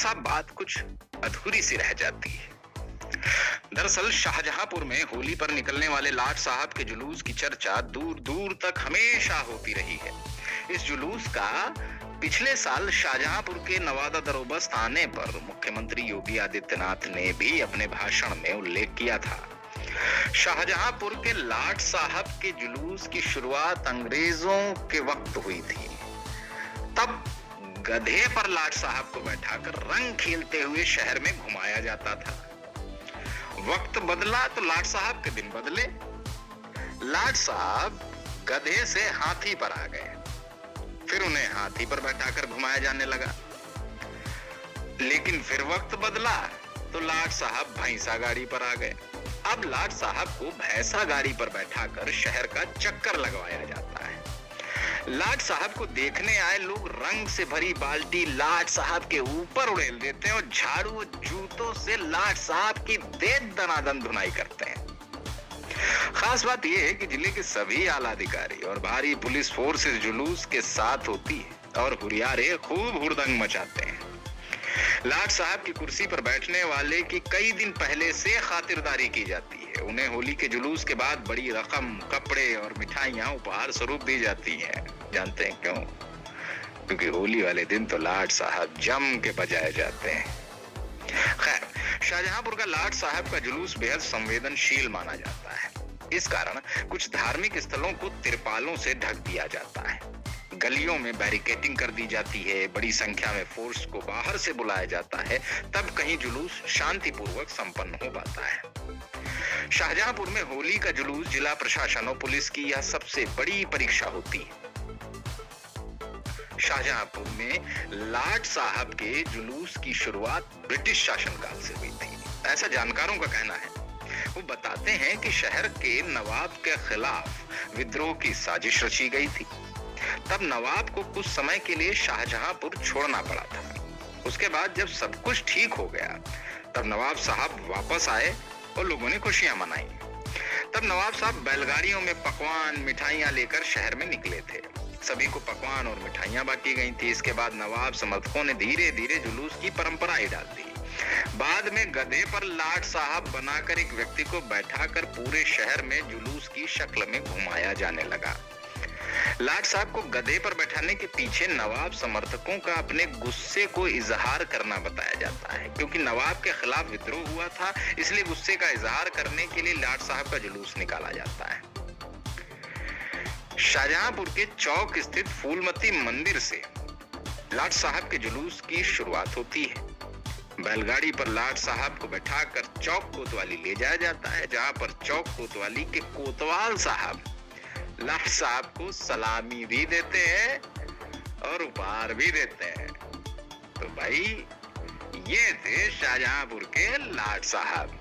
साहब बात कुछ अधूरी सी रह जाती है। दरअसल शाहजहांपुर में होली पर निकलने वाले लाट साहब के जुलूस की चर्चा दूर दूर तक हमेशा होती रही है। इस जुलूस का पिछले साल शाहजहांपुर के नवादा दरोबस्त आने पर मुख्यमंत्री योगी आदित्यनाथ ने भी अपने भाषण में उल्लेख किया था। शाहजहांपुर के लाट साहब के जुलूस की शुरुआत अंग्रेजों के वक्त हुई थी। तब गधे पर लाट साहब को बैठाकर रंग खेलते हुए शहर में घुमाया जाता था। वक्त बदला तो लाट साहब के दिन बदले। लाट साहब गधे से हाथी पर आ गए, फिर उन्हें हाथी पर बैठाकर घुमाया जाने लगा। लेकिन फिर वक्त बदला तो लाट साहब भैंसा गाड़ी पर आ गए। अब लाट साहब को भैंसा गाड़ी पर बैठाकर शहर का चक्कर लगवाया जाता है। लाट साहब को देखने आए लोग रंग से भरी बाल्टी लाट साहब के ऊपर उड़ेल देते हैं और झाड़ू और जूतों से लाट साहब की दे दनादन धुनाई करते हैं। खास बात यह है कि जिले के सभी आला अधिकारी और भारी पुलिस फोर्स इस जुलूस के साथ होती है और हुरियारे खूब हुड़दंग मचाते हैं। लाट साहब की कुर्सी पर बैठने वाले की कई दिन पहले से खातिरदारी की जाती है। उन्हें होली के जुलूस के बाद बड़ी रकम, कपड़े और मिठाइयां उपहार स्वरूप दी जाती हैं। जानते हैं क्यों? क्योंकि होली वाले दिन तो लाट साहब जम के बजाए जाते हैं। खैर, शाहजहांपुर का लाट साहब का जुलूस बेहद संवेदनशील माना जाता है। इस कारण कुछ धार्मिक स्थलों को तिरपालों से ढक दिया जाता है। गलियों में बैरिकेडिंग कर दी जाती है। बड़ी संख्या में फोर्स को बाहर से बुलाया जाता है, तब कहीं जुलूस शांतिपूर्वक संपन्न हो पाता है। शाहजहांपुर में होली का जुलूस जिला प्रशासन और पुलिस की यह सबसे बड़ी परीक्षा होती है। शाहजहांपुर में लाट साहब के जुलूस की शुरुआत ब्रिटिश शासनकाल से हुई थी, ऐसा जानकारों का कहना है। वो बताते हैं कि शहर के नवाब के खिलाफ विद्रोह की साजिश रची गई थी। तब नवाब को कुछ समय के लिए शाहजहांपुर छोड़ना पड़ा था। उसके बाद जब सब कुछ ठीक हो गया, तब नवाब साहब वापस आए और लोगों ने खुशियां मनाई। तब नवाब साहब बैलगाड़ियों में पकवान, मिठाइयां लेकर शहर में निकले थे। सभी को पकवान और मिठाइयां बांटी गई थी। इसके बाद नवाब समर्थकों ने धीरे धीरे जुलूस की परंपरा ही डाल दी। बाद में गधे पर लाट साहब बनाकर एक व्यक्ति को बैठाकर पूरे शहर में जुलूस की शक्ल में घुमाया जाने लगा। लाट साहब को गधे पर बैठाने के पीछे नवाब समर्थकों का अपने गुस्से को इजहार करना बताया जाता है। क्योंकि नवाब के खिलाफ विद्रोह हुआ था, इसलिए गुस्से का इजहार करने के लिए लाट साहब का जुलूस निकाला जाता है। शाहजहांपुर के चौक स्थित फूलमती मंदिर से लाट साहब के जुलूस की शुरुआत होती है। बैलगाड़ी पर लाट साहब को बैठाकर चौक कोतवाली ले जाया जाता है, जहां पर चौक कोतवाली के कोतवाल साहब लाट साहब को सलामी भी देते हैं और उपहार भी देते हैं। तो भाई, ये थे शाहजहांपुर के लाट साहब।